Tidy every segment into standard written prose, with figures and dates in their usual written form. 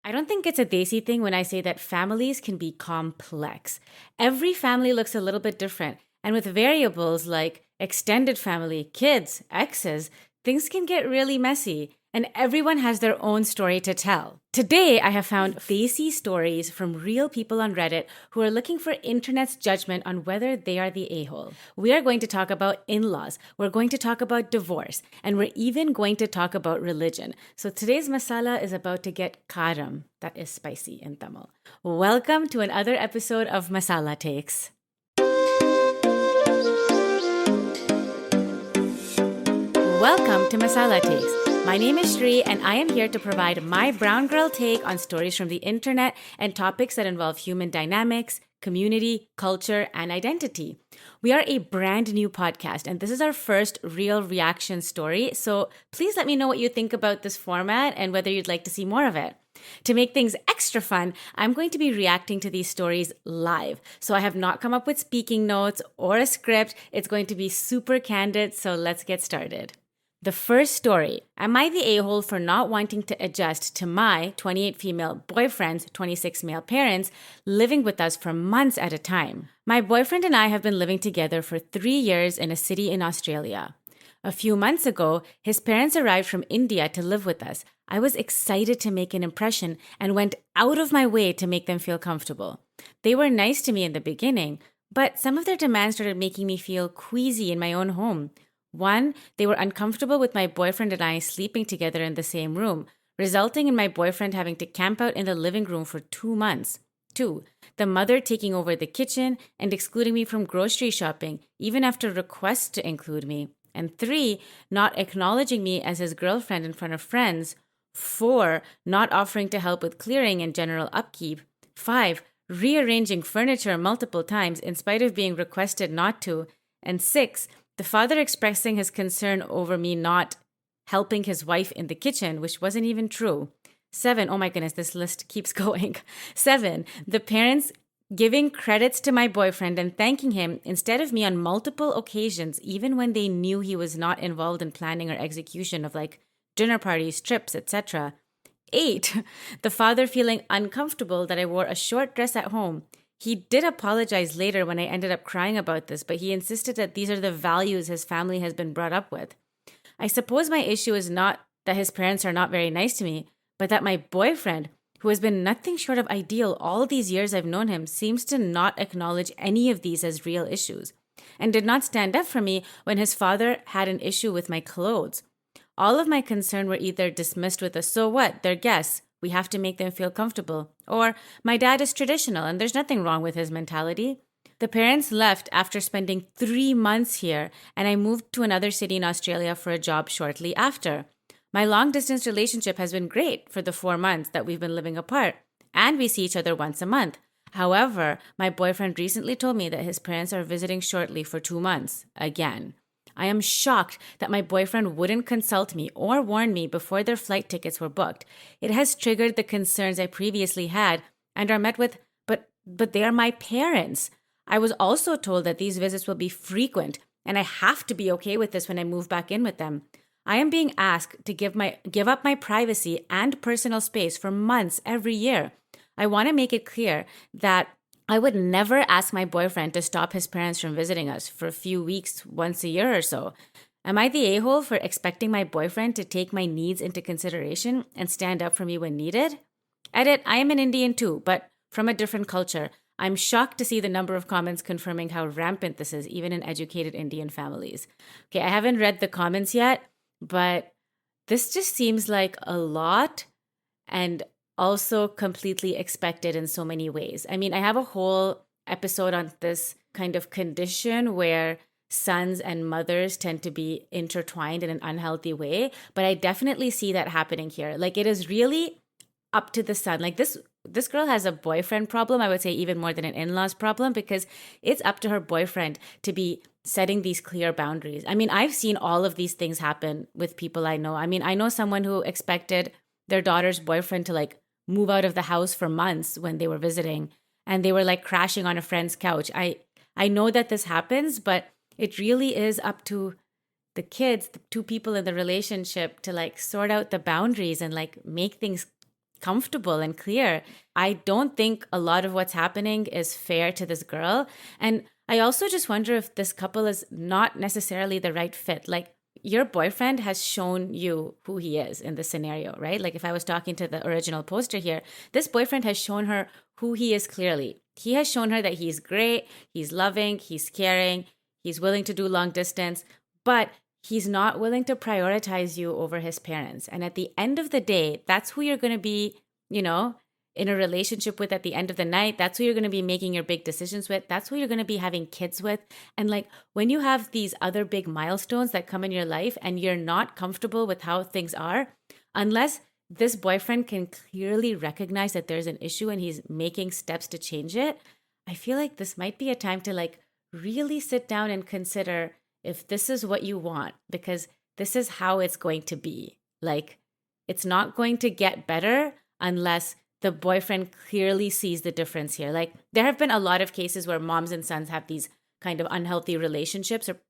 I don't think it's a desi thing when I say that families can be complex. Every family looks a little bit different. And with variables like extended family, kids, exes, things can get really messy. And everyone has their own story to tell. Today, I have found desi stories from real people on Reddit who are looking for internet's judgment on whether they are the a-hole. We are going to talk about in-laws, we're going to talk about divorce, and we're even going to talk about religion. So today's masala is about to get kaaram, that is spicy in Tamil. Welcome to another episode of Masala Takes. Welcome to Masala Takes. My name is Shri, and I am here to provide my brown girl take on stories from the internet and topics that involve human dynamics, community, culture, and identity. We are a brand new podcast, and this is our first real reaction story, so please let me know what you think about this format and whether you'd like to see more of it. To make things extra fun, I'm going to be reacting to these stories live. So I have not come up with speaking notes or a script. It's going to be super candid, so let's get started. The first story, am I the a-hole for not wanting to adjust to my 28 female boyfriend's 26 male parents living with us for months at a time? My boyfriend and I have been living together for 3 years in a city in Australia. A few months ago, his parents arrived from India to live with us. I was excited to make an impression and went out of my way to make them feel comfortable. They were nice to me in the beginning, but some of their demands started making me feel queasy in my own home. One, they were uncomfortable with my boyfriend and I sleeping together in the same room, resulting in my boyfriend having to camp out in the living room for 2 months. 2, the mother taking over the kitchen and excluding me from grocery shopping, even after requests to include me. And 3, not acknowledging me as his girlfriend in front of friends. 4, not offering to help with clearing and general upkeep. 5, rearranging furniture multiple times in spite of being requested not to. And 6, the father expressing his concern over me not helping his wife in the kitchen, which wasn't even true. 7, oh my goodness, this list keeps going. 7, the parents giving credits to my boyfriend and thanking him instead of me on multiple occasions, even when they knew he was not involved in planning or execution of like dinner parties, trips, etc. 8, the father feeling uncomfortable that I wore a short dress at home. He did apologize later when I ended up crying about this, but he insisted that these are the values his family has been brought up with. I suppose my issue is not that his parents are not very nice to me, but that my boyfriend, who has been nothing short of ideal all these years I've known him, seems to not acknowledge any of these as real issues, and did not stand up for me when his father had an issue with my clothes. All of my concern were either dismissed with a "so what, they're guests, we have to make them feel comfortable," or "my dad is traditional and there's nothing wrong with his mentality." The parents left after spending 3 months here, and I moved to another city in Australia for a job shortly after. My long-distance relationship has been great for the 4 months that we've been living apart, and we see each other once a month. However, my boyfriend recently told me that his parents are visiting shortly for 2 months, again. I am shocked that my boyfriend wouldn't consult me or warn me before their flight tickets were booked. It has triggered the concerns I previously had and are met with, but they are my parents. I was also told that these visits will be frequent, and I have to be okay with this when I move back in with them. I am being asked to give up my privacy and personal space for months every year. I want to make it clear that I would never ask my boyfriend to stop his parents from visiting us for a few weeks once a year or so. Am I the a-hole for expecting my boyfriend to take my needs into consideration and stand up for me when needed? Edit, I am an Indian too, but from a different culture. I'm shocked to see the number of comments confirming how rampant this is, even in educated Indian families. Okay, I haven't read the comments yet, but this just seems like a lot and also completely expected in so many ways. I mean, I have a whole episode on this kind of condition where sons and mothers tend to be intertwined in an unhealthy way, but I definitely see that happening here. Like, it is really up to the son. Like, this girl has a boyfriend problem, I would say even more than an in-laws problem, because it's up to her boyfriend to be setting these clear boundaries. I mean, I've seen all of these things happen with people I know. I mean, I know someone who expected their daughter's boyfriend to like move out of the house for months when they were visiting, and they were like crashing on a friend's couch. I know that this happens, but it really is up to the kids, the two people in the relationship, to like sort out the boundaries and like make things comfortable and clear. I don't think a lot of what's happening is fair to this girl. And I also just wonder if this couple is not necessarily the right fit. Like, your boyfriend has shown you who he is in this scenario, right? Like, if I was talking to the original poster here, this boyfriend has shown her who he is clearly. He has shown her that he's great, he's loving, he's caring, he's willing to do long distance, but he's not willing to prioritize you over his parents. And at the end of the day, that's who you're going to be, in a relationship with at the end of the night. That's who you're going to be making your big decisions with. That's who you're going to be having kids with. And like, when you have these other big milestones that come in your life and you're not comfortable with how things are, unless this boyfriend can clearly recognize that there's an issue and he's making steps to change it, I feel like this might be a time to like really sit down and consider if this is what you want, because this is how it's going to be. Like, it's not going to get better unless the boyfriend clearly sees the difference here. Like, there have been a lot of cases where moms and sons have these kind of unhealthy relationships, or,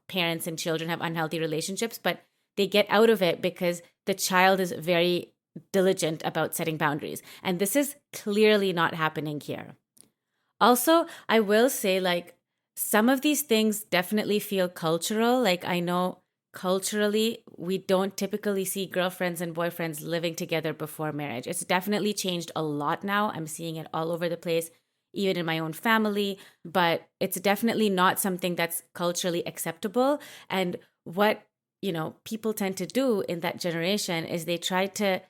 parents and children have unhealthy relationships, but they get out of it because the child is very diligent about setting boundaries. And this is clearly not happening here. Also, I will say, like, some of these things definitely feel cultural. Like, I know culturally, we don't typically see girlfriends and boyfriends living together before marriage. It's definitely changed a lot now. I'm seeing it all over the place, even in my own family, but it's definitely not something that's culturally acceptable. And what, people tend to do in that generation is they try to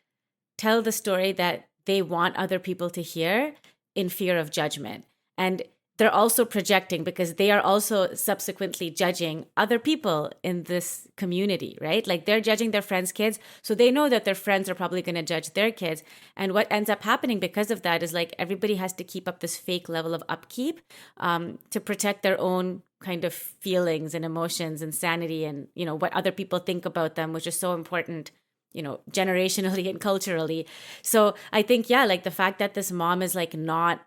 tell the story that they want other people to hear in fear of judgment. And they're also projecting because they are also subsequently judging other people in this community, right? Like, they're judging their friends' kids, so they know that their friends are probably going to judge their kids. And what ends up happening because of that is, like, everybody has to keep up this fake level of upkeep to protect their own kind of feelings and emotions and sanity and, what other people think about them, which is so important, generationally and culturally. So I think, like, the fact that this mom is like not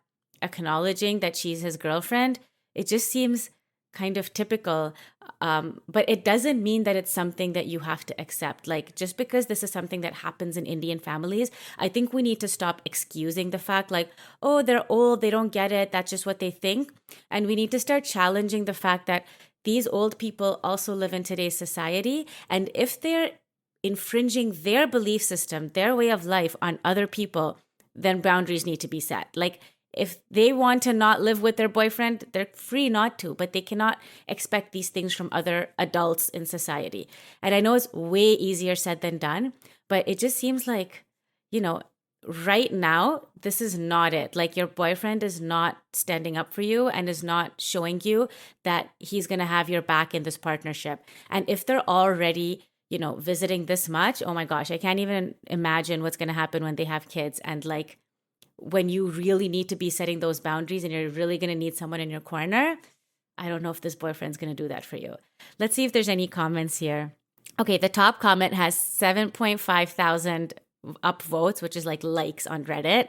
acknowledging that she's his girlfriend, it just seems kind of typical. But it doesn't mean that it's something that you have to accept. Like, just because this is something that happens in Indian families, I think we need to stop excusing the fact like, oh, they're old, they don't get it, that's just what they think. And we need to start challenging the fact that these old people also live in today's society. And if they're infringing their belief system, their way of life on other people, then boundaries need to be set. Like, if they want to not live with their boyfriend, they're free not to, but they cannot expect these things from other adults in society. And I know it's way easier said than done, but it just seems like, right now, this is not it. Like, your boyfriend is not standing up for you and is not showing you that he's going to have your back in this partnership. And if they're already, visiting this much, oh my gosh, I can't even imagine what's going to happen when they have kids. And like, when you really need to be setting those boundaries and you're really going to need someone in your corner, I don't know if this boyfriend's going to do that for you. Let's see if there's any comments here. Okay, the top comment has 7.5 thousand upvotes, which is like likes on Reddit.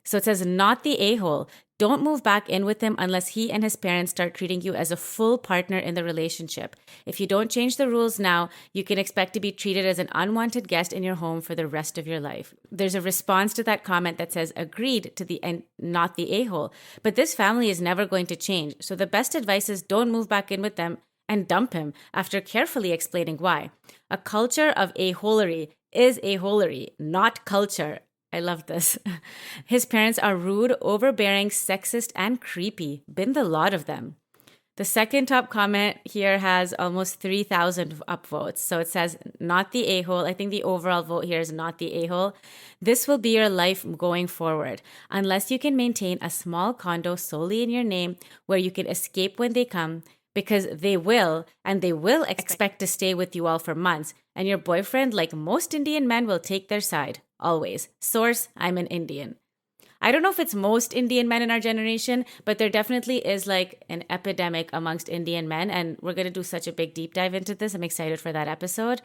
So it says, not the a-hole. Don't move back in with him unless he and his parents start treating you as a full partner in the relationship. If you don't change the rules now, you can expect to be treated as an unwanted guest in your home for the rest of your life. There's a response to that comment that says, agreed to the end, not the a-hole. But this family is never going to change. So the best advice is don't move back in with them and dump him after carefully explaining why. A culture of a-holery is a-holery, not culture. I love this. His parents are rude, overbearing, sexist, and creepy. Been the lot of them. The second top comment here has almost 3,000 upvotes. So it says, not the a-hole. I think the overall vote here is not the a-hole. This will be your life going forward. Unless you can maintain a small condo solely in your name where you can escape when they come, because they will, and they will expect to stay with you all for months. And your boyfriend, like most Indian men, will take their side. Always. Source, I'm an Indian. I don't know if it's most Indian men in our generation, but there definitely is like an epidemic amongst Indian men. And we're going to do such a big deep dive into this. I'm excited for that episode.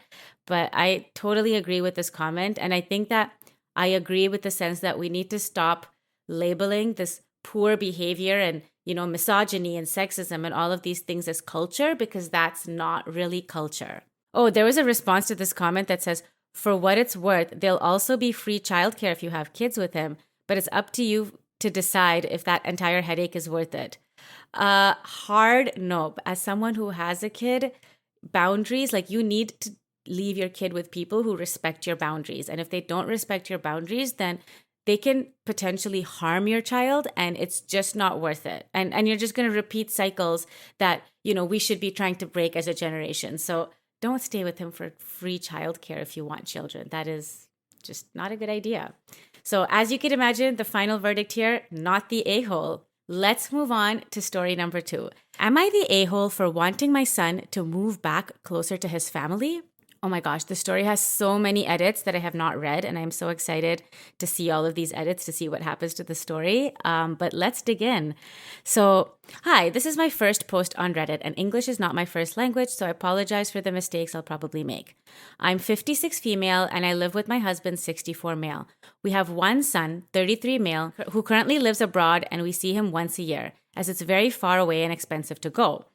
But I totally agree with this comment. And I think that I agree with the sense that we need to stop labeling this poor behavior and, misogyny and sexism and all of these things as culture, because that's not really culture. Oh, there was a response to this comment that says, For what it's worth, there'll also be free childcare if you have kids with him, but it's up to you to decide if that entire headache is worth it. Hard no. As someone who has a kid, boundaries, like you need to leave your kid with people who respect your boundaries. And if they don't respect your boundaries, then they can potentially harm your child, and it's just not worth it. And you're just going to repeat cycles that, we should be trying to break as a generation. So don't stay with him for free childcare if you want children. That is just not a good idea. So as you can imagine, the final verdict here, not the a-hole. Let's move on to story number 2. Am I the a-hole for wanting my son to move back closer to his family? Oh my gosh, the story has so many edits that I have not read, and I'm so excited to see all of these edits to see what happens to the story. But let's dig in. So, hi, this is my first post on Reddit, and English is not my first language, so I apologize for the mistakes I'll probably make. I'm 56 female, and I live with my husband, 64 male. We have one son, 33 male, who currently lives abroad, and we see him once a year, as it's very far away and expensive to go.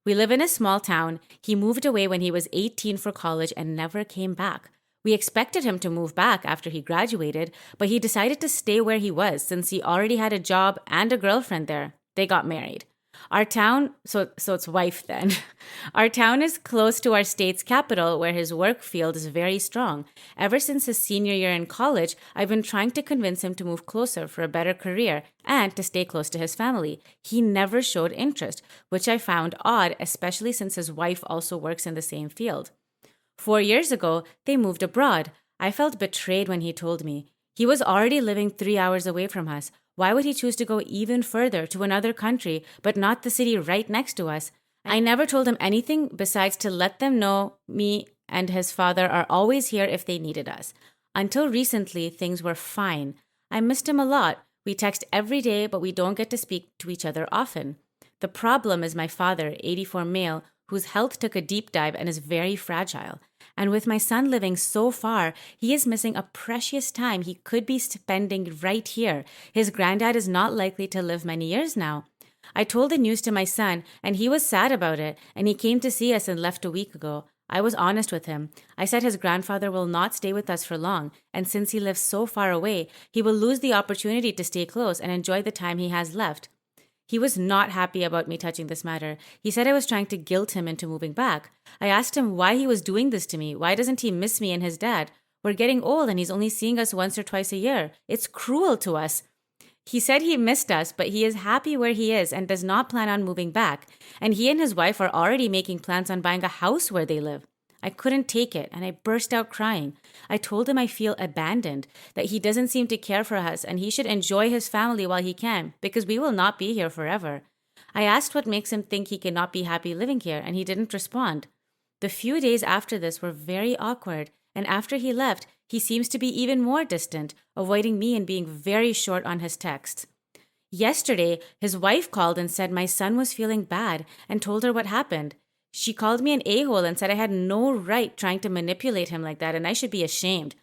We live in a small town. He moved away when he was 18 for college and never came back. We expected him to move back after he graduated, but he decided to stay where he was since he already had a job and a girlfriend there. They got married. Our town, so it's wife then. Our town is close to our state's capital where his work field is very strong. Ever since his senior year in college, I've been trying to convince him to move closer for a better career and to stay close to his family. He never showed interest, which I found odd, especially since his wife also works in the same field. 4 years ago, they moved abroad. I felt betrayed when he told me. He was already living 3 hours away from us. Why would he choose to go even further to another country, but not the city right next to us? I never told him anything besides to let them know me and his father are always here if they needed us. Until recently, things were fine. I missed him a lot. We text every day, but we don't get to speak to each other often. The problem is my father, 84 male, whose health took a deep dive and is very fragile. And with my son living so far, he is missing a precious time he could be spending right here. His granddad is not likely to live many years now. I told the news to my son, and he was sad about it, and he came to see us and left a week ago. I was honest with him. I said his grandfather will not stay with us for long, and since he lives so far away, he will lose the opportunity to stay close and enjoy the time he has left. He was not happy about me touching this matter. He said I was trying to guilt him into moving back. I asked him why he was doing this to me. Why doesn't he miss me and his dad? We're getting old and he's only seeing us once or twice a year. It's cruel to us. He said he missed us, but he is happy where he is and does not plan on moving back. And he and his wife are already making plans on buying a house where they live. I couldn't take it, and I burst out crying. I told him I feel abandoned, that he doesn't seem to care for us, and he should enjoy his family while he can, because we will not be here forever. I asked what makes him think he cannot be happy living here, and he didn't respond. The few days after this were very awkward, and after he left, he seems to be even more distant, avoiding me and being very short on his texts. Yesterday, his wife called and said my son was feeling bad and told her what happened. She called me an a-hole and said I had no right trying to manipulate him like that and I should be ashamed.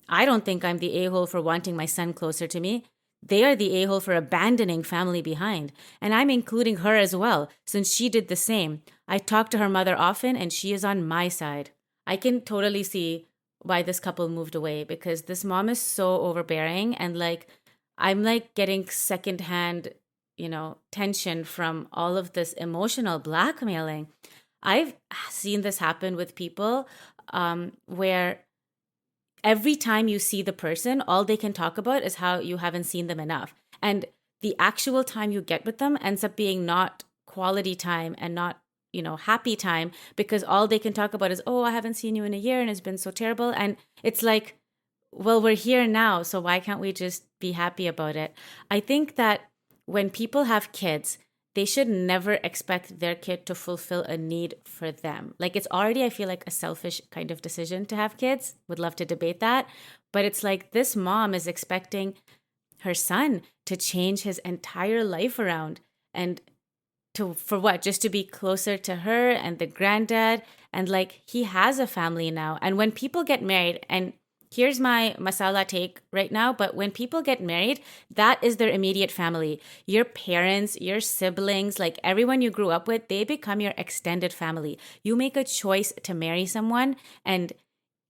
I don't think I'm the a-hole for wanting my son closer to me. They are the a-hole for abandoning family behind. And I'm including her as well, since she did the same. I talk to her mother often and she is on my side. I can totally see why this couple moved away because this mom is so overbearing and I'm getting secondhand, tension from all of this emotional blackmailing. I've seen this happen with people where every time you see the person, all they can talk about is how you haven't seen them enough. And the actual time you get with them ends up being not quality time and not, happy time because all they can talk about is, oh, I haven't seen you in a year and it's been so terrible. And it's like, well, we're here now, so why can't we just be happy about it? I think that when people have kids, they should never expect their kid to fulfill a need for them. It's already, I feel like, a selfish kind of decision to have kids. Would love to debate that. But it's like this mom is expecting her son to change his entire life around and for what? Just to be closer to her and the granddad. And he has a family now. And when people get married, and here's my masala take right now, but when people get married, that is their immediate family. Your parents, your siblings, everyone you grew up with, they become your extended family. You make a choice to marry someone and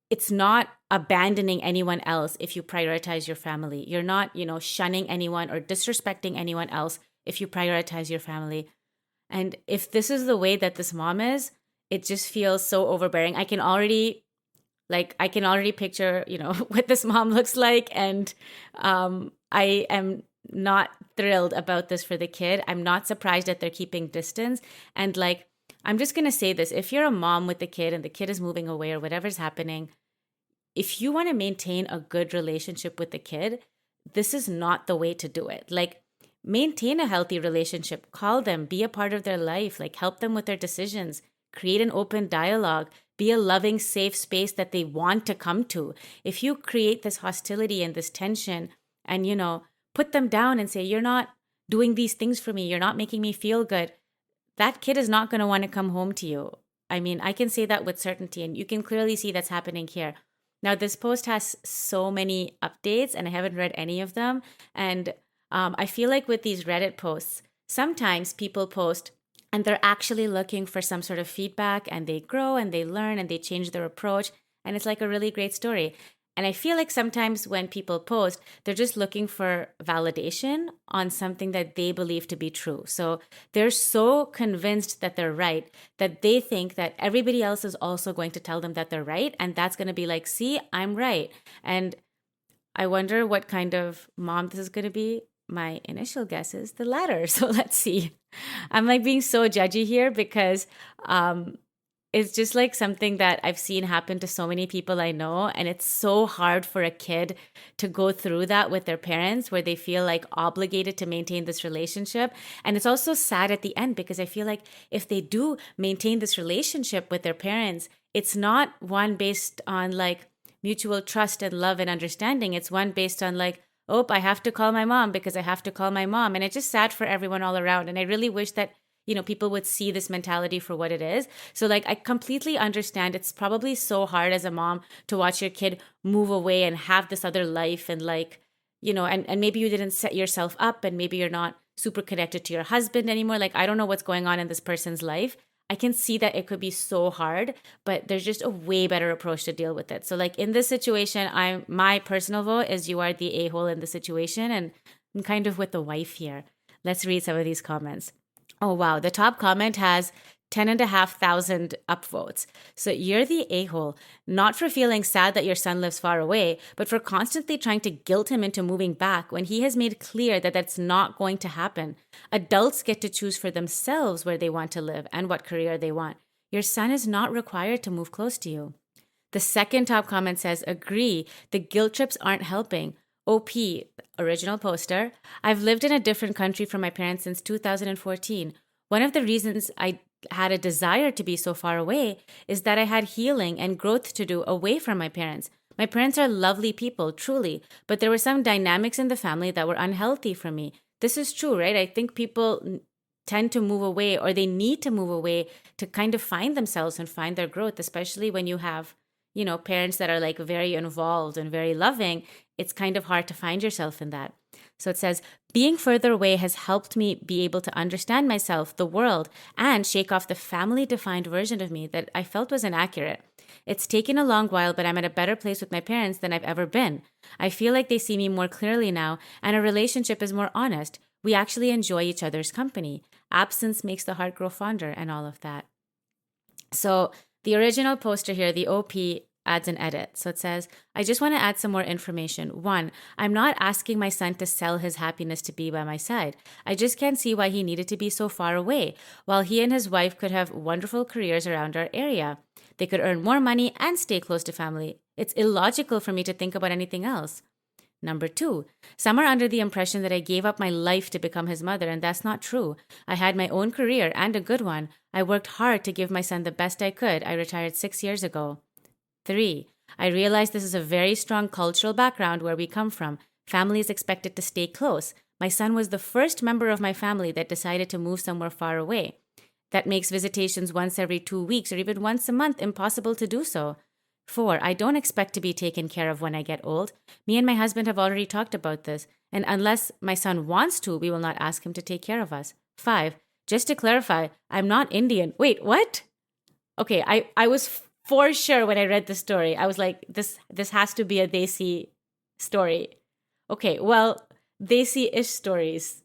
it's not abandoning anyone else if you prioritize your family. You're not, shunning anyone or disrespecting anyone else if you prioritize your family. And if this is the way that this mom is, it just feels so overbearing. I can already picture, what this mom looks like. And I am not thrilled about this for the kid. I'm not surprised that they're keeping distance. And I'm just going to say this. If you're a mom with the kid and the kid is moving away or whatever's happening, if you want to maintain a good relationship with the kid, this is not the way to do it. Maintain a healthy relationship, call them, be a part of their life, help them with their decisions, create an open dialogue, be a loving, safe space that they want to come to. If you create this hostility and this tension and, put them down and say, you're not doing these things for me, you're not making me feel good, that kid is not going to want to come home to you. I mean, I can say that with certainty, and you can clearly see that's happening here. Now, this post has so many updates, and I haven't read any of them. And I feel like with these Reddit posts, sometimes people post and they're actually looking for some sort of feedback, and they grow and they learn and they change their approach. And it's like a really great story. And I feel like sometimes when people post, they're just looking for validation on something that they believe to be true. So they're so convinced that they're right that they think that everybody else is also going to tell them that they're right. And that's going to be like, see, I'm right. And I wonder what kind of mom this is going to be. My initial guess is the latter. So let's see. I'm being so judgy here because it's just something that I've seen happen to so many people I know. And it's so hard for a kid to go through that with their parents, where they feel obligated to maintain this relationship. And it's also sad at the end, because I feel like if they do maintain this relationship with their parents, it's not one based on mutual trust and love and understanding. It's one based on oh, I have to call my mom because I have to call my mom. And it's just sad for everyone all around. And I really wish that people would see this mentality for what it is. So I completely understand it's probably so hard as a mom to watch your kid move away and have this other life and and maybe you didn't set yourself up, and maybe you're not super connected to your husband anymore. I don't know what's going on in this person's life. I can see that it could be so hard, but there's just a way better approach to deal with it. So in this situation, my personal vote is you are the a-hole in the situation, and I'm kind of with the wife here. Let's read some of these comments. Oh, wow. The top comment has 10,500 upvotes. So you're the a-hole, not for feeling sad that your son lives far away, but for constantly trying to guilt him into moving back when he has made clear that that's not going to happen. Adults get to choose for themselves where they want to live and what career they want. Your son is not required to move close to you. The second top comment says, agree, the guilt trips aren't helping. OP, original poster, I've lived in a different country from my parents since 2014. One of the reasons I had a desire to be so far away is that I had healing and growth to do away from my parents. My parents are lovely people, truly, but there were some dynamics in the family that were unhealthy for me. This is true, right? I think people tend to move away, or they need to move away to kind of find themselves and find their growth, especially when you have, parents that are very involved and very loving. It's kind of hard to find yourself in that. So it says, being further away has helped me be able to understand myself, the world, and shake off the family-defined version of me that I felt was inaccurate. It's taken a long while, but I'm at a better place with my parents than I've ever been. I feel like they see me more clearly now, and our relationship is more honest. We actually enjoy each other's company. Absence makes the heart grow fonder, and all of that. So the original poster here, the OP, adds an edit. So it says, I just want to add some more information. 1, I'm not asking my son to sell his happiness to be by my side. I just can't see why he needed to be so far away, while he and his wife could have wonderful careers around our area. They could earn more money and stay close to family. It's illogical for me to think about anything else. Number 2, some are under the impression that I gave up my life to become his mother, and that's not true. I had my own career, and a good one. I worked hard to give my son the best I could. I retired 6 years ago. 3, I realize this is a very strong cultural background where we come from. Family is expected to stay close. My son was the first member of my family that decided to move somewhere far away. That makes visitations once every 2 weeks or even once a month impossible to do so. 4, I don't expect to be taken care of when I get old. Me and my husband have already talked about this, and unless my son wants to, we will not ask him to take care of us. 5, just to clarify, I'm not Indian. Wait, what? Okay, I was for sure when I read the story, I was like, this has to be a desi story. Okay, well, desi-ish stories.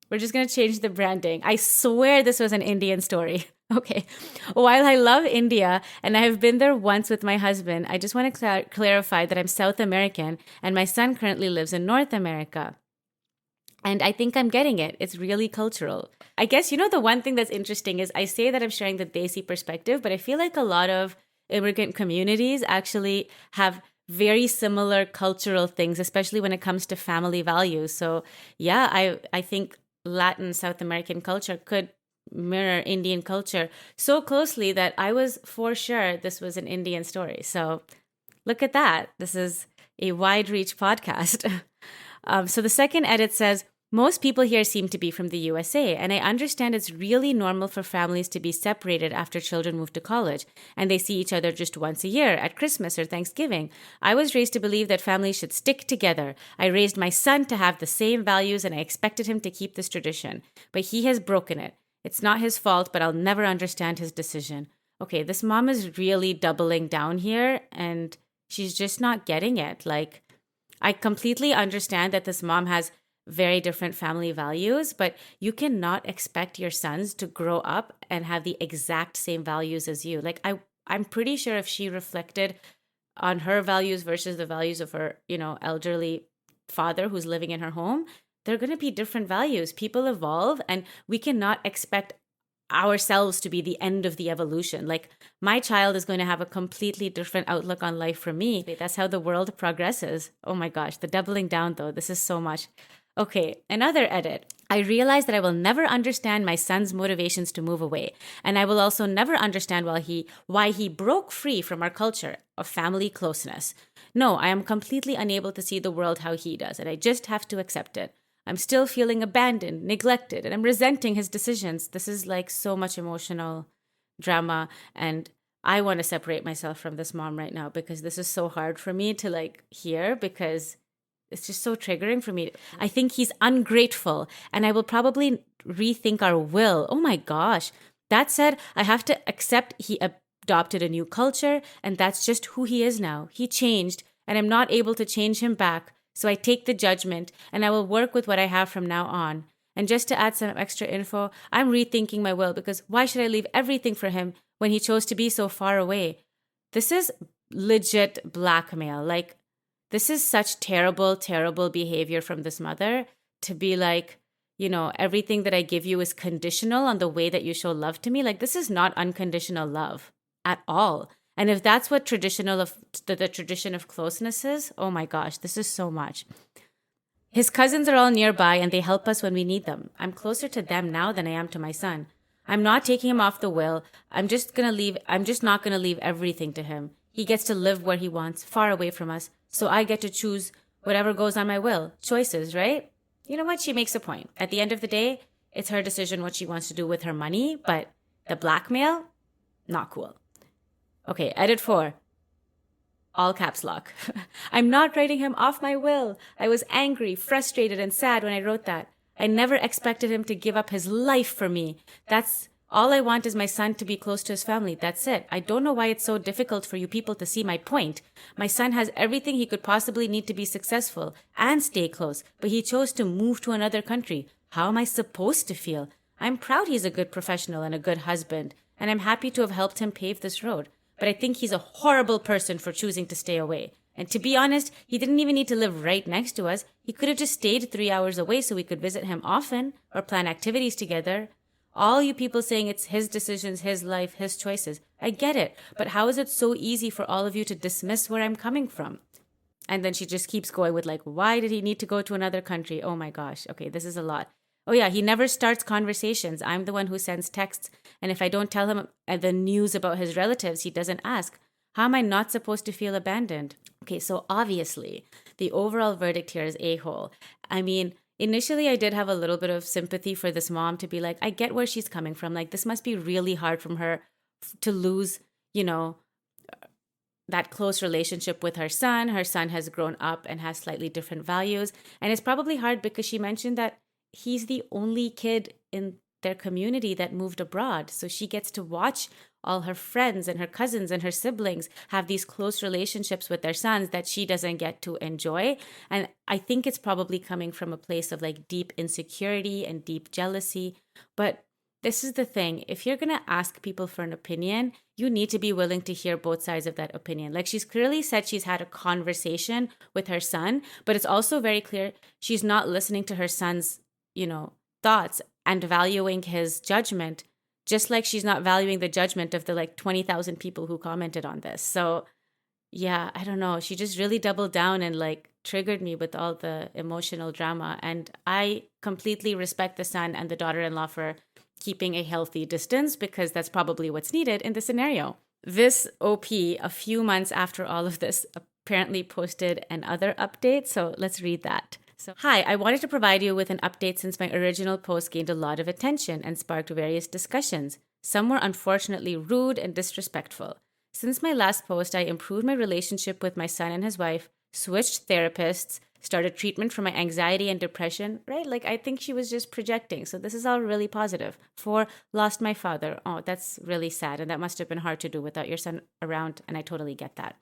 We're just going to change the branding. I swear this was an Indian story. Okay. While I love India and I have been there once with my husband, I just want to clarify that I'm South American and my son currently lives in North America. And I think I'm getting it. It's really cultural. I guess, the one thing that's interesting is I say that I'm sharing the desi perspective, but I feel like a lot of immigrant communities actually have very similar cultural things, especially when it comes to family values. So yeah, I think Latin South American culture could mirror Indian culture so closely that I was for sure this was an Indian story. So look at that. This is a wide reach podcast. So the second edit says, most people here seem to be from the USA, and I understand it's really normal for families to be separated after children move to college, and they see each other just once a year at Christmas or Thanksgiving. I was raised to believe that families should stick together. I raised my son to have the same values, and I expected him to keep this tradition. But he has broken it. It's not his fault, but I'll never understand his decision. Okay, this mom is really doubling down here, and she's just not getting it. Like, I completely understand that this mom has very different family values, but you cannot expect your sons to grow up and have the exact same values as you. Like, I'm pretty sure if she reflected on her values versus the values of her, elderly father who's living in her home, they're going to be different values. People evolve, and we cannot expect ourselves to be the end of the evolution. Like, my child is going to have a completely different outlook on life from me. That's how the world progresses. Oh my gosh, the doubling down though, this is so much. Okay, another edit. I realize that I will never understand my son's motivations to move away, and I will also never understand why he broke free from our culture of family closeness. No, I am completely unable to see the world how he does, and I just have to accept it. I'm still feeling abandoned, neglected, and I'm resenting his decisions. This is like so much emotional drama, and I want to separate myself from this mom right now because this is so hard for me to hear, because it's just so triggering for me. I think he's ungrateful, and I will probably rethink our will. Oh my gosh. That said, I have to accept he adopted a new culture, and that's just who he is now. He changed, and I'm not able to change him back. So I take the judgment, and I will work with what I have from now on. And just to add some extra info, I'm rethinking my will, because why should I leave everything for him when he chose to be so far away? This is legit blackmail. This is such terrible, terrible behavior from this mother to be like, everything that I give you is conditional on the way that you show love to me. Like, this is not unconditional love at all. And if that's what the tradition of closeness is, oh my gosh, this is so much. His cousins are all nearby and they help us when we need them. I'm closer to them now than I am to my son. I'm not taking him off the will. I'm just not going to leave everything to him. He gets to live where he wants, far away from us. So I get to choose whatever goes on my will. Choices, right? You know what? She makes a point. At the end of the day, it's her decision what she wants to do with her money, but the blackmail, not cool. Okay, edit 4. All caps lock. I'm not writing him off my will. I was angry, frustrated, and sad when I wrote that. I never expected him to give up his life for me. That's all I want, is my son to be close to his family. That's it. I don't know why it's so difficult for you people to see my point. My son has everything he could possibly need to be successful and stay close, but he chose to move to another country. How am I supposed to feel? I'm proud he's a good professional and a good husband, and I'm happy to have helped him pave this road. But I think he's a horrible person for choosing to stay away. And to be honest, he didn't even need to live right next to us. He could have just stayed 3 hours away so we could visit him often or plan activities together. All you people saying it's his decisions, his life, his choices. I get it. But how is it so easy for all of you to dismiss where I'm coming from? And then she just keeps going with why did he need to go to another country? Oh my gosh. Okay, this is a lot. Oh yeah, he never starts conversations. I'm the one who sends texts. And if I don't tell him the news about his relatives, he doesn't ask. How am I not supposed to feel abandoned? Okay, so obviously, the overall verdict here is a-hole. I mean, initially I did have a little bit of sympathy for this mom to be like, I get where she's coming from. This must be really hard from her to lose, that close relationship with her son. Her son has grown up and has slightly different values. And it's probably hard because she mentioned that he's the only kid in their community that moved abroad. So she gets to watch all her friends and her cousins and her siblings have these close relationships with their sons that she doesn't get to enjoy. And I think it's probably coming from a place of like deep insecurity and deep jealousy. But this is the thing. If you're going to ask people for an opinion, you need to be willing to hear both sides of that opinion. Like she's clearly said she's had a conversation with her son, but it's also very clear she's not listening to her son's, thoughts and valuing his judgment, just like she's not valuing the judgment of the like 20,000 people who commented on this. So yeah, I don't know. She just really doubled down and like triggered me with all the emotional drama. And I completely respect the son and the daughter-in-law for keeping a healthy distance because that's probably what's needed in this scenario. This OP, a few months after all of this, apparently posted another update. So let's read that. So, hi, I wanted to provide you with an update since my original post gained a lot of attention and sparked various discussions. Some were unfortunately rude and disrespectful. Since my last post, I improved my relationship with my son and his wife, switched therapists, started treatment for my anxiety and depression, right? Like, I think she was just projecting. So this is all really positive. 4, lost my father. Oh, that's really sad. And that must have been hard to do without your son around. And I totally get that.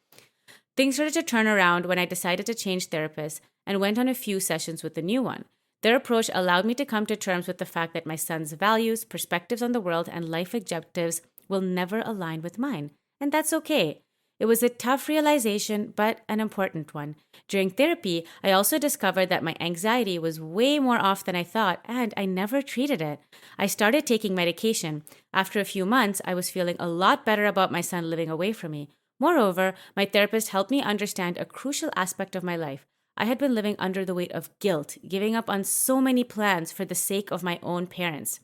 Things started to turn around when I decided to change therapists and went on a few sessions with the new one. Their approach allowed me to come to terms with the fact that my son's values, perspectives on the world, and life objectives will never align with mine. And that's okay. It was a tough realization, but an important one. During therapy, I also discovered that my anxiety was way more off than I thought, and I never treated it. I started taking medication. After a few months, I was feeling a lot better about my son living away from me. Moreover, my therapist helped me understand a crucial aspect of my life. I had been living under the weight of guilt, giving up on so many plans for the sake of my own parents.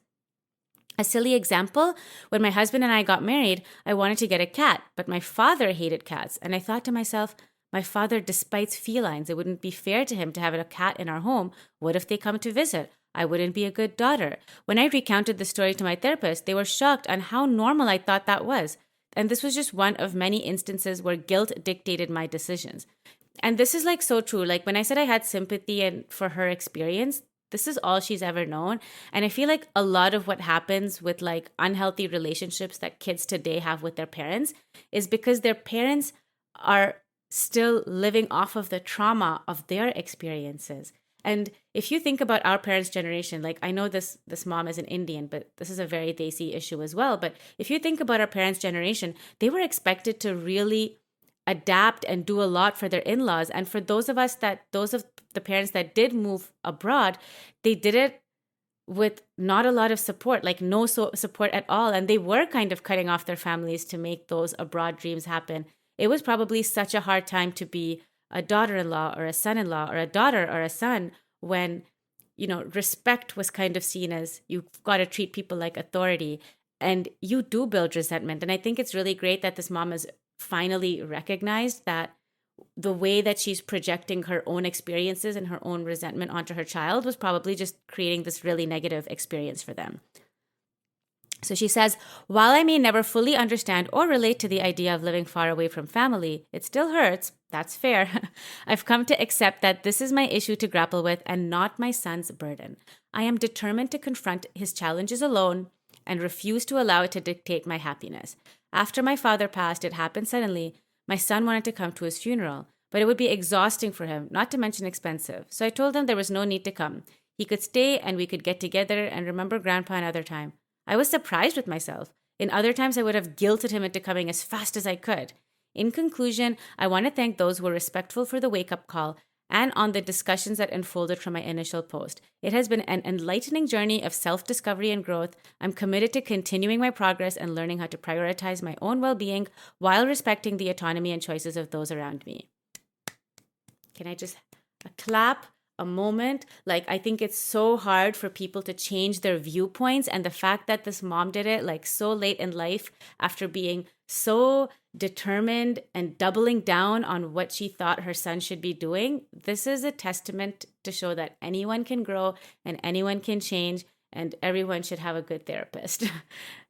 A silly example, when my husband and I got married, I wanted to get a cat, but my father hated cats. And I thought to myself, my father despises felines. It wouldn't be fair to him to have a cat in our home. What if they come to visit? I wouldn't be a good daughter. When I recounted the story to my therapist, they were shocked on how normal I thought that was. And this was just one of many instances where guilt dictated my decisions. And this is like so true. Like when I said I had sympathy and for her experience, this is all she's ever known. And I feel like a lot of what happens with like unhealthy relationships that kids today have with their parents is because their parents are still living off of the trauma of their experiences. And if you think about our parents' generation, like I know this mom is an Indian, but this is a very desi issue as well. But if you think about our parents' generation, they were expected to really adapt and do a lot for their in-laws. And for those of the parents that did move abroad, they did it with not a lot of support, like no support at all. And they were kind of cutting off their families to make those abroad dreams happen. It was probably such a hard time to be a daughter-in-law or a son-in-law or a daughter or a son when, respect was kind of seen as you've got to treat people like authority and you do build resentment. And I think it's really great that this mom has finally recognized that the way that she's projecting her own experiences and her own resentment onto her child was probably just creating this really negative experience for them. So she says, while I may never fully understand or relate to the idea of living far away from family, it still hurts. That's fair. I've come to accept that this is my issue to grapple with and not my son's burden. I am determined to confront his challenges alone and refuse to allow it to dictate my happiness. After my father passed, it happened suddenly. My son wanted to come to his funeral, but it would be exhausting for him, not to mention expensive. So I told him there was no need to come. He could stay and we could get together and remember Grandpa another time. I was surprised with myself. In other times, I would have guilted him into coming as fast as I could. In conclusion, I want to thank those who were respectful for the wake-up call and on the discussions that unfolded from my initial post. It has been an enlightening journey of self-discovery and growth. I'm committed to continuing my progress and learning how to prioritize my own well-being while respecting the autonomy and choices of those around me. Can I just clap? A moment? Like, I think it's so hard for people to change their viewpoints, and the fact that this mom did it like so late in life after being so determined and doubling down on what she thought her son should be doing, this is a testament to show that anyone can grow and anyone can change and everyone should have a good therapist.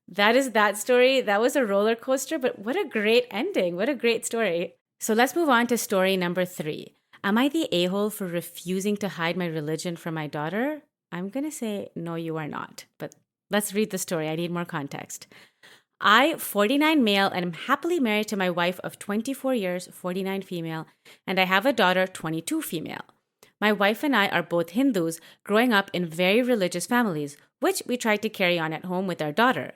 That is that story. That was a roller coaster, but what a great ending. What a great story. So let's move on to story number 3. Am I the a-hole for refusing to hide my religion from my daughter? I'm going to say, no, you are not. But let's read the story. I need more context. I, 49 male, and am happily married to my wife of 24 years, 49 female, and I have a daughter, 22 female. My wife and I are both Hindus, growing up in very religious families, which we tried to carry on at home with our daughter.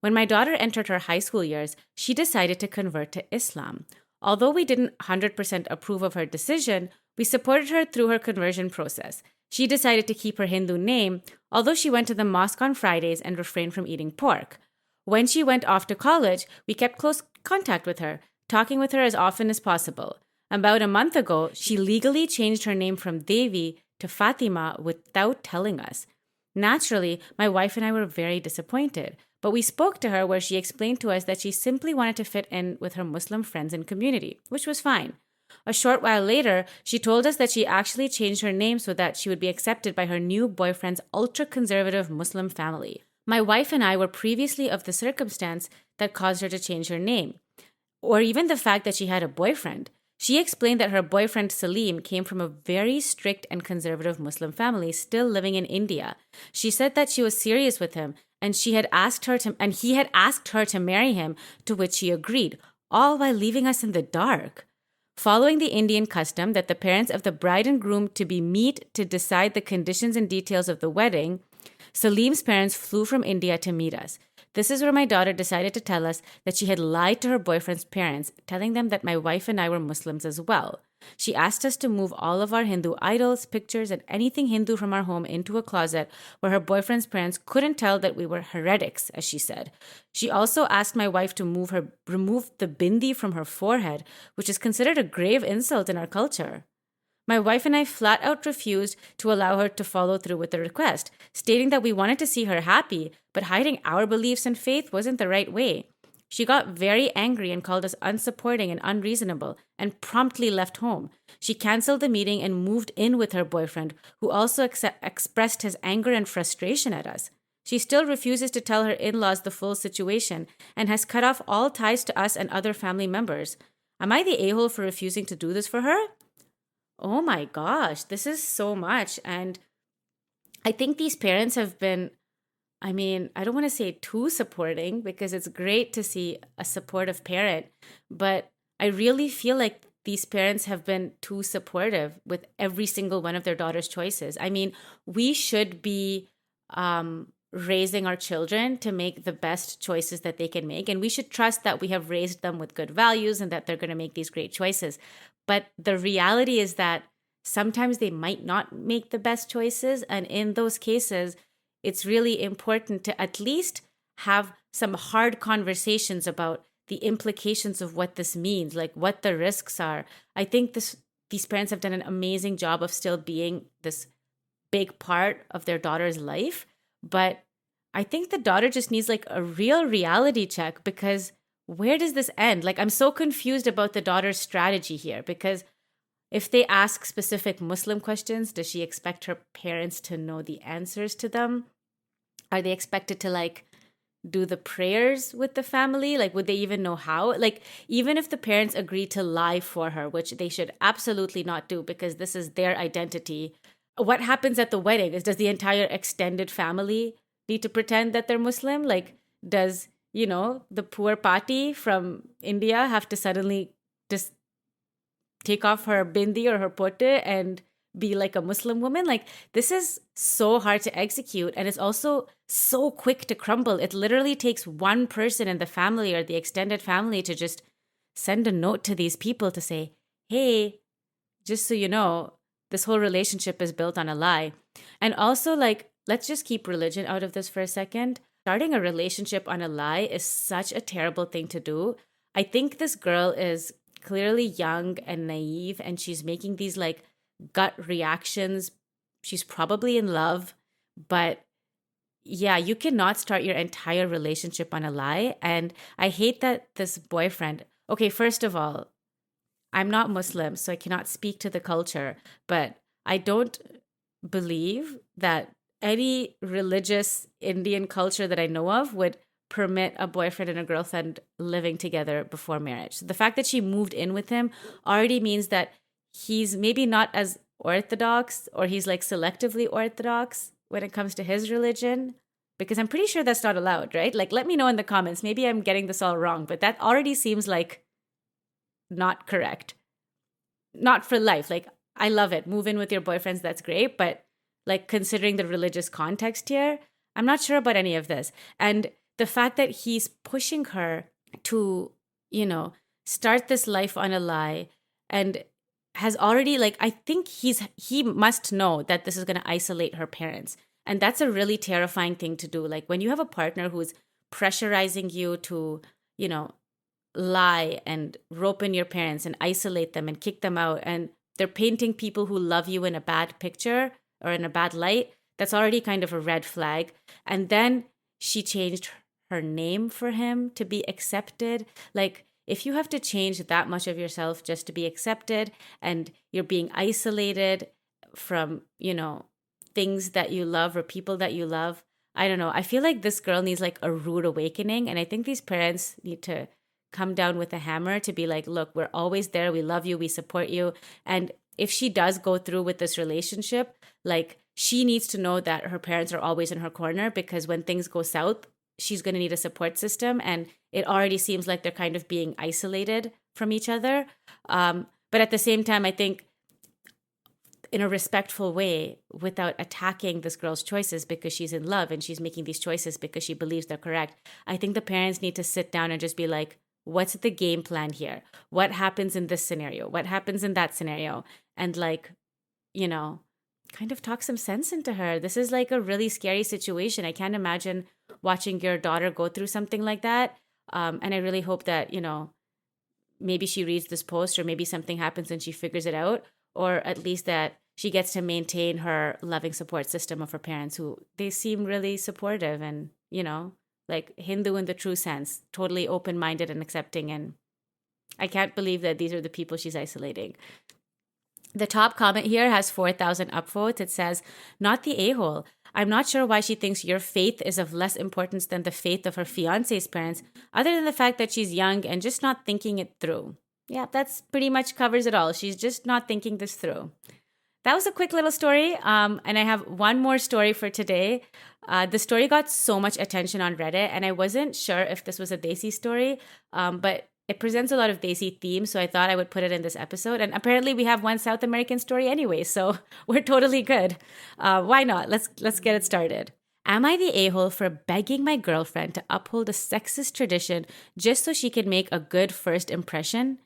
When my daughter entered her high school years, she decided to convert to Islam. Although we didn't 100% approve of her decision, we supported her through her conversion process. She decided to keep her Hindu name, although she went to the mosque on Fridays and refrained from eating pork. When she went off to college, we kept close contact with her, talking with her as often as possible. About a month ago, she legally changed her name from Devi to Fatima without telling us. Naturally, my wife and I were very disappointed, but we spoke to her where she explained to us that she simply wanted to fit in with her Muslim friends and community, which was fine. A short while later, she told us that she actually changed her name so that she would be accepted by her new boyfriend's ultra-conservative Muslim family. My wife and I were previously of the circumstance that caused her to change her name, or even the fact that she had a boyfriend. She explained that her boyfriend Salim came from a very strict and conservative Muslim family still living in India. She said that she was serious with him and he had asked her to marry him, to which she agreed, all while leaving us in the dark. Following the Indian custom that the parents of the bride and groom to be meet to decide the conditions and details of the wedding, Salim's parents flew from India to meet us. This is where my daughter decided to tell us that she had lied to her boyfriend's parents, telling them that my wife and I were Muslims as well. She asked us to move all of our Hindu idols, pictures, and anything Hindu from our home into a closet where her boyfriend's parents couldn't tell that we were heretics, as she said. She also asked my wife to remove the bindi from her forehead, which is considered a grave insult in our culture. My wife and I flat out refused to allow her to follow through with the request, stating that we wanted to see her happy, but hiding our beliefs and faith wasn't the right way. She got very angry and called us unsupporting and unreasonable, and promptly left home. She canceled the meeting and moved in with her boyfriend, who also expressed his anger and frustration at us. She still refuses to tell her in-laws the full situation and has cut off all ties to us and other family members. Am I the a-hole for refusing to do this for her? Oh my gosh, this is so much. And I think these parents have been, I don't want to say too supporting because it's great to see a supportive parent, but I really feel like these parents have been too supportive with every single one of their daughter's choices. We should be raising our children to make the best choices that they can make, and we should trust that we have raised them with good values and that they're going to make these great choices. But the reality is that sometimes they might not make the best choices. And in those cases, it's really important to at least have some hard conversations about the implications of what this means, like what the risks are. I think these parents have done an amazing job of still being this big part of their daughter's life. But I think the daughter just needs like a real reality check, because where does this end? Like, I'm so confused about the daughter's strategy here, because if they ask specific Muslim questions, does she expect her parents to know the answers to them? Are they expected to like do the prayers with the family? Like, would they even know how? Like, even if the parents agree to lie for her, which they should absolutely not do because this is their identity, what happens at the wedding? Does the entire extended family need to pretend that they're Muslim? Like, does the poor party from India have to suddenly just take off her bindi or her pote and be like a Muslim woman? Like, this is so hard to execute, and it's also so quick to crumble. It literally takes one person in the family or the extended family to just send a note to these people to say, hey, just so you know, this whole relationship is built on a lie. And also, like, let's just keep religion out of this for a second. Starting a relationship on a lie is such a terrible thing to do. I think this girl is clearly young and naive, and she's making these like gut reactions. She's probably in love, but yeah, you cannot start your entire relationship on a lie. And I hate that this boyfriend, okay, first of all, I'm not Muslim, so I cannot speak to the culture, but I don't believe that any religious Indian culture that I know of would permit a boyfriend and a girlfriend living together before marriage. So the fact that she moved in with him already means that he's maybe not as orthodox, or he's like selectively orthodox when it comes to his religion. Because I'm pretty sure that's not allowed, right? Like, let me know in the comments. Maybe I'm getting this all wrong, but that already seems like not correct. Not for life. Like, I love it. Move in with your boyfriends, that's great. But like, considering the religious context here, I'm not sure about any of this. And the fact that he's pushing her to, start this life on a lie and has already, like, I think he must know that this is going to isolate her parents. And that's a really terrifying thing to do. Like, when you have a partner who's pressurizing you to, lie and rope in your parents and isolate them and kick them out, and they're painting people who love you in a bad picture or in a bad light, that's already kind of a red flag. And then she changed her name for him to be accepted. Like, if you have to change that much of yourself just to be accepted, and you're being isolated from, things that you love or people that you love, I don't know. I feel like this girl needs like a rude awakening. And I think these parents need to come down with a hammer to be like, look, we're always there. We love you. We support you. And if she does go through with this relationship, like, she needs to know that her parents are always in her corner, because when things go south, she's going to need a support system. And it already seems like they're kind of being isolated from each other. But at the same time, I think in a respectful way, without attacking this girl's choices because she's in love and she's making these choices because she believes they're correct, I think the parents need to sit down and just be like, what's the game plan here? What happens in this scenario? What happens in that scenario? And like, kind of talk some sense into her. This is like a really scary situation. I can't imagine watching your daughter go through something like that. And I really hope that, maybe she reads this post, or maybe something happens and she figures it out, or at least that she gets to maintain her loving support system of her parents, who they seem really supportive and, like Hindu in the true sense, totally open-minded and accepting. And I can't believe that these are the people she's isolating. The top comment here has 4,000 upvotes. It says, not the a-hole. I'm not sure why she thinks your faith is of less importance than the faith of her fiance's parents, other than the fact that she's young and just not thinking it through. Yeah, that's pretty much covers it all. She's just not thinking this through. That was a quick little story. And I have one more story for today. The story got so much attention on Reddit, and I wasn't sure if this was a desi story, but it presents a lot of desi themes, so I thought I would put it in this episode. And apparently we have one South American story anyway, so we're totally good. Why not? Let's get it started. Am I the a-hole for begging my girlfriend to uphold a sexist tradition just so she can make a good first impression?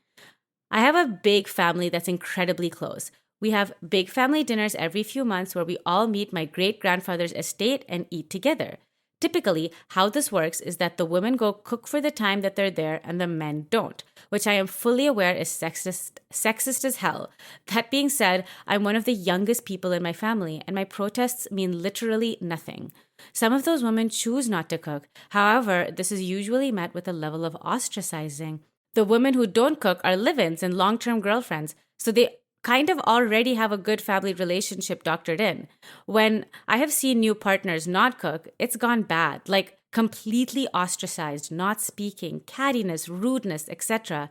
I have a big family that's incredibly close. We have big family dinners every few months where we all meet my great-grandfather's estate and eat together. Typically, how this works is that the women go cook for the time that they're there and the men don't, which I am fully aware is sexist as hell. That being said, I'm one of the youngest people in my family, and my protests mean literally nothing. Some of those women choose not to cook. However, this is usually met with a level of ostracizing. The women who don't cook are live-ins and long-term girlfriends, so they kind of already have a good family relationship doctored in. When I have seen new partners not cook, it's gone bad, like completely ostracized, not speaking, cattiness, rudeness, etc.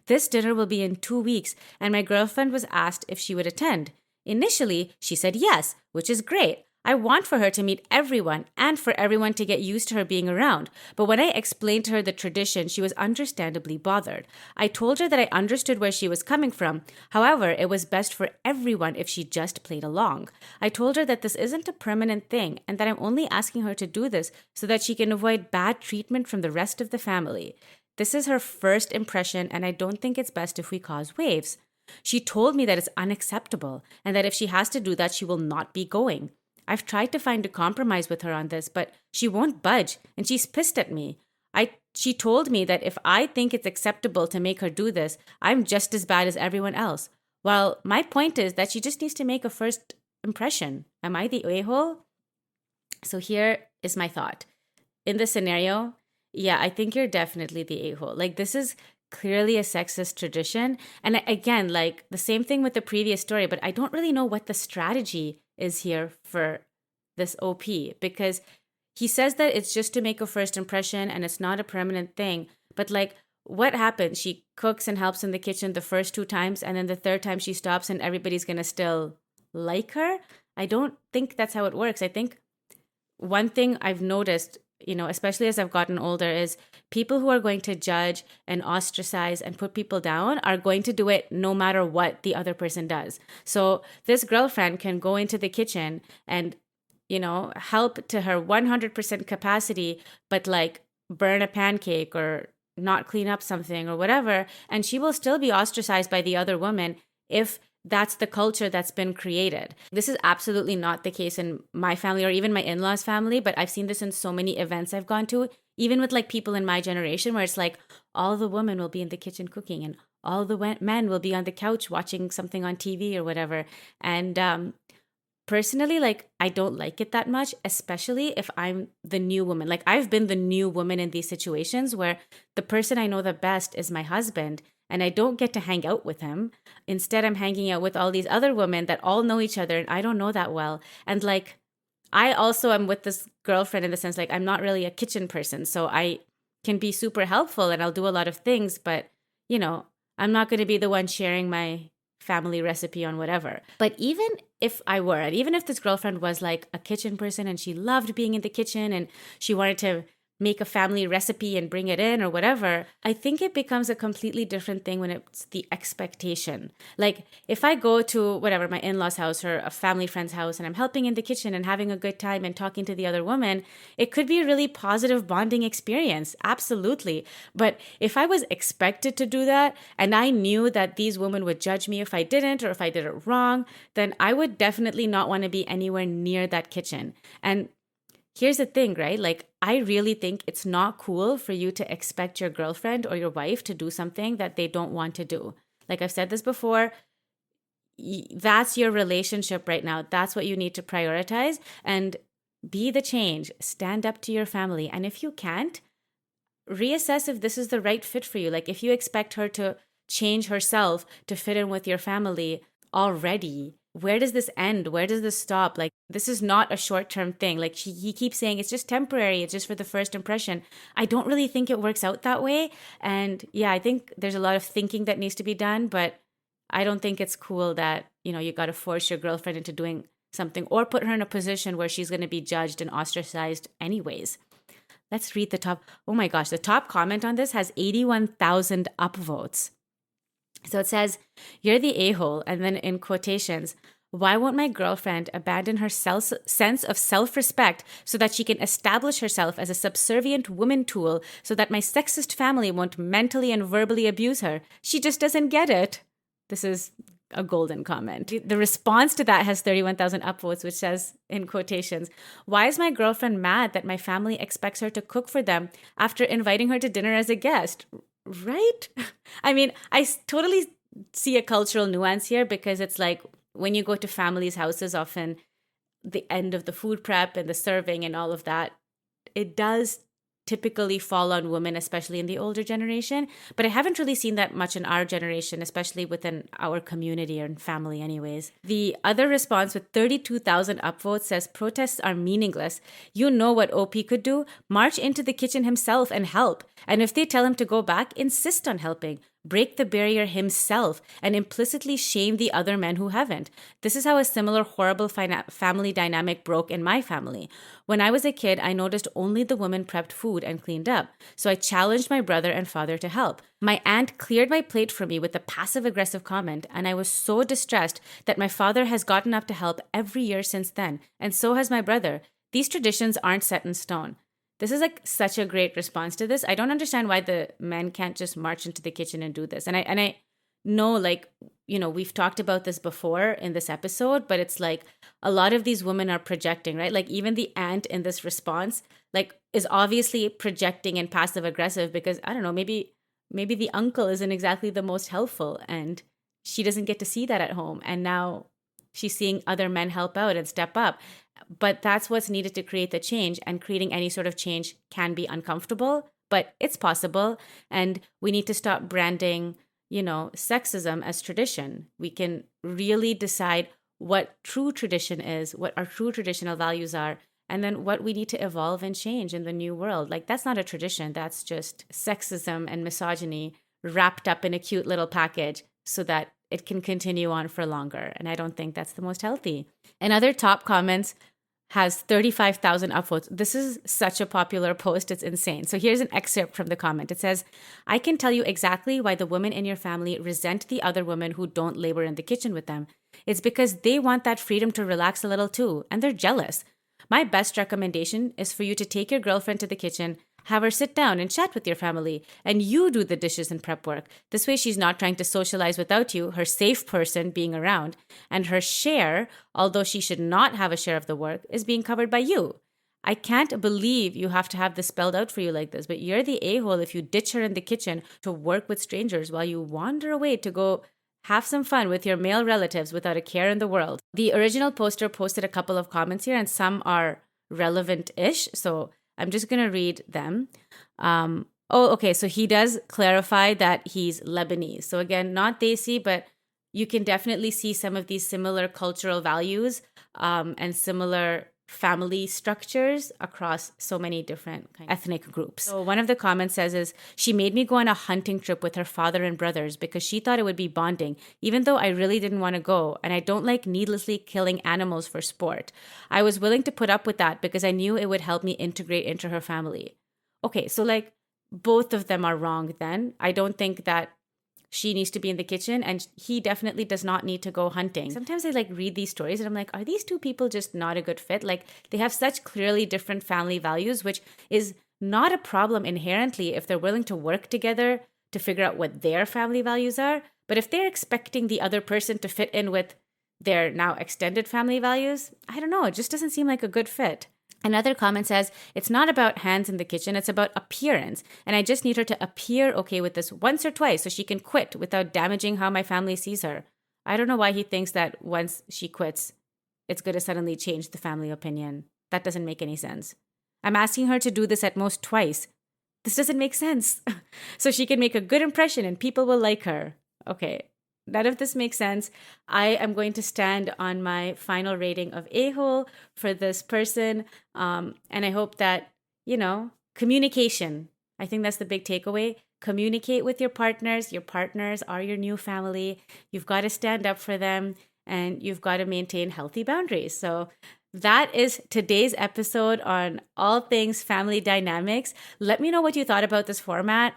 This dinner will be in 2 weeks, and my girlfriend was asked if she would attend. Initially, she said yes, which is great. I want for her to meet everyone and for everyone to get used to her being around. But when I explained to her the tradition, she was understandably bothered. I told her that I understood where she was coming from. However, it was best for everyone if she just played along. I told her that this isn't a permanent thing and that I'm only asking her to do this so that she can avoid bad treatment from the rest of the family. This is her first impression, and I don't think it's best if we cause waves. She told me that it's unacceptable and that if she has to do that, she will not be going. I've tried to find a compromise with her on this, but she won't budge, and she's pissed at me. She told me that if I think it's acceptable to make her do this, I'm just as bad as everyone else. Well, my point is that she just needs to make a first impression. Am I the a-hole? So here is my thought. In this scenario, yeah, I think you're definitely the a-hole. Like, this is clearly a sexist tradition. And again, like the same thing with the previous story, but I don't really know what the strategy is here for this OP, because he says that it's just to make a first impression and it's not a permanent thing. But like, what happens? She cooks and helps in the kitchen the first 2 times, and then the 3rd time she stops and everybody's going to still like her? I don't think that's how it works. I think one thing I've noticed, especially as I've gotten older, is people who are going to judge and ostracize and put people down are going to do it no matter what the other person does. So this girlfriend can go into the kitchen and, help to her 100% capacity, but like burn a pancake or not clean up something or whatever. And she will still be ostracized by the other woman if that's the culture that's been created. This is absolutely not the case in my family or even my in-laws' family, but I've seen this in so many events I've gone to, even with like people in my generation, where it's like all the women will be in the kitchen cooking and all the men will be on the couch watching something on TV or whatever. And personally, like, I don't like it that much, especially if I'm the new woman. Like, I've been the new woman in these situations where the person I know the best is my husband, and I don't get to hang out with him. Instead, I'm hanging out with all these other women that all know each other and I don't know that well. And like, I also am with this girlfriend in the sense, like, I'm not really a kitchen person. So I can be super helpful and I'll do a lot of things, but, I'm not going to be the one sharing my family recipe on whatever. But even if I were, and even if this girlfriend was like a kitchen person and she loved being in the kitchen and she wanted to make a family recipe and bring it in or whatever, I think it becomes a completely different thing when it's the expectation. Like if I go to whatever, my in-laws house or a family friend's house and I'm helping in the kitchen and having a good time and talking to the other woman, it could be a really positive bonding experience. Absolutely. But if I was expected to do that and I knew that these women would judge me if I didn't or if I did it wrong, then I would definitely not want to be anywhere near that kitchen. And here's the thing, right? Like, I really think it's not cool for you to expect your girlfriend or your wife to do something that they don't want to do. Like I've said this before, that's your relationship right now. That's what you need to prioritize and be the change. Stand up to your family. And if you can't, reassess if this is the right fit for you. Like if you expect her to change herself to fit in with your family already, where does this end? Where does this stop? Like, this is not a short-term thing. Like he keeps saying it's just temporary. It's just for the first impression. I don't really think it works out that way. And yeah, I think there's a lot of thinking that needs to be done, but I don't think it's cool that, you got to force your girlfriend into doing something or put her in a position where she's going to be judged and ostracized anyways. Let's read the top. Oh my gosh, the top comment on this has 81,000 upvotes. So it says, "You're the a-hole," and then in quotations, "Why won't my girlfriend abandon her sense of self-respect so that she can establish herself as a subservient woman tool so that my sexist family won't mentally and verbally abuse her? She just doesn't get it." This is a golden comment. The response to that has 31,000 upvotes, which says in quotations, "Why is my girlfriend mad that my family expects her to cook for them after inviting her to dinner as a guest?" Right? I mean, I totally see a cultural nuance here because it's like when you go to families' houses, often the end of the food prep and the serving and all of that, it does typically fall on women, especially in the older generation. But I haven't really seen that much in our generation, especially within our community and family anyways. The other response with 32,000 upvotes says, "Protests are meaningless. You know what OP could do? March into the kitchen himself and help. And if they tell him to go back, insist on helping. Break the barrier himself and implicitly shame the other men who haven't. This is how a similar horrible family dynamic broke in my family. When I was a kid, I noticed only the women prepped food and cleaned up. So I challenged my brother and father to help. My aunt cleared my plate for me with a passive-aggressive comment, and I was so distressed that my father has gotten up to help every year since then, and so has my brother. These traditions aren't set in stone." This is like such a great response to this. I don't understand why the men can't just march into the kitchen and do this. And I know, like, we've talked about this before in this episode, but it's like a lot of these women are projecting, right? Like even the aunt in this response, like, is obviously projecting and passive aggressive because, I don't know, maybe the uncle isn't exactly the most helpful and she doesn't get to see that at home. And now she's seeing other men help out and step up. But that's what's needed to create the change, and creating any sort of change can be uncomfortable, but it's possible. And we need to stop branding, sexism as tradition. We can really decide what true tradition is, what our true traditional values are, and then what we need to evolve and change in the new world. Like, that's not a tradition. That's just sexism and misogyny wrapped up in a cute little package so that it can continue on for longer. And I don't think that's the most healthy. And other top comments has 35,000 upvotes. This is such a popular post. It's insane. So here's an excerpt from the comment. It says, I can tell you exactly why the women in your family resent the other women who don't labor in the kitchen with them. It's because they want that freedom to relax a little too, and they're jealous. My best recommendation is for you to take your girlfriend to the kitchen, have her sit down and chat with your family, and you do the dishes and prep work. This way she's not trying to socialize without you, her safe person being around, and her share, although she should not have a share of the work, is being covered by you. I can't believe you have to have this spelled out for you like this, but you're the a-hole if you ditch her in the kitchen to work with strangers while you wander away to go have some fun with your male relatives without a care in the world. The original poster posted a couple of comments here, and some are relevant-ish, so I'm just going to read them. Okay, so he does clarify that he's Lebanese. So again, not desi, but you can definitely see some of these similar cultural values and similar family structures across so many different ethnic groups. So one of the comments says is, she made me go on a hunting trip with her father and brothers because she thought it would be bonding, even though I really didn't want to go, and I don't like needlessly killing animals for sport. I was willing to put up with that because I knew it would help me integrate into her family. Okay, so like both of them are wrong then. I don't think that she needs to be in the kitchen, and he definitely does not need to go hunting. Sometimes I like read these stories and I'm like, are these two people just not a good fit? Like they have such clearly different family values, which is not a problem inherently if they're willing to work together to figure out what their family values are. But if they're expecting the other person to fit in with their now extended family values, I don't know, it just doesn't seem like a good fit. Another comment says, it's not about hands in the kitchen, it's about appearance. And I just need her to appear okay with this once or twice so she can quit without damaging how my family sees her. I don't know why he thinks that once she quits, it's going to suddenly change the family opinion. That doesn't make any sense. I'm asking her to do this at most twice. This doesn't make sense. So she can make a good impression and people will like her. Okay. None of this makes sense. I am going to stand on my final rating of a-hole for this person. And I hope that, communication. I think that's the big takeaway. Communicate with your partners. Your partners are your new family. You've got to stand up for them and you've got to maintain healthy boundaries. So that is today's episode on all things family dynamics. Let me know what you thought about this format.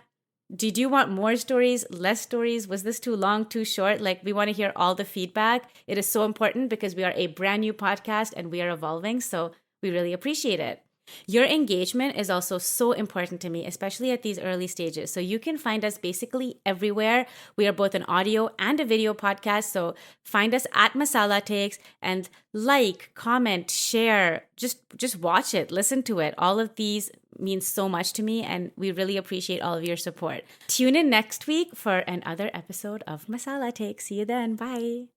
Did you want more stories, less stories? Was this too long, too short? Like, we want to hear all the feedback. It is so important because we are a brand new podcast and we are evolving. So we really appreciate it. Your engagement is also so important to me, especially at these early stages. So you can find us basically everywhere. We are both an audio and a video podcast. So find us at Masala Takes and like, comment, share, just watch it, listen to it. All of these means so much to me and we really appreciate all of your support. Tune in next week for another episode of Masala Takes. See you then. Bye.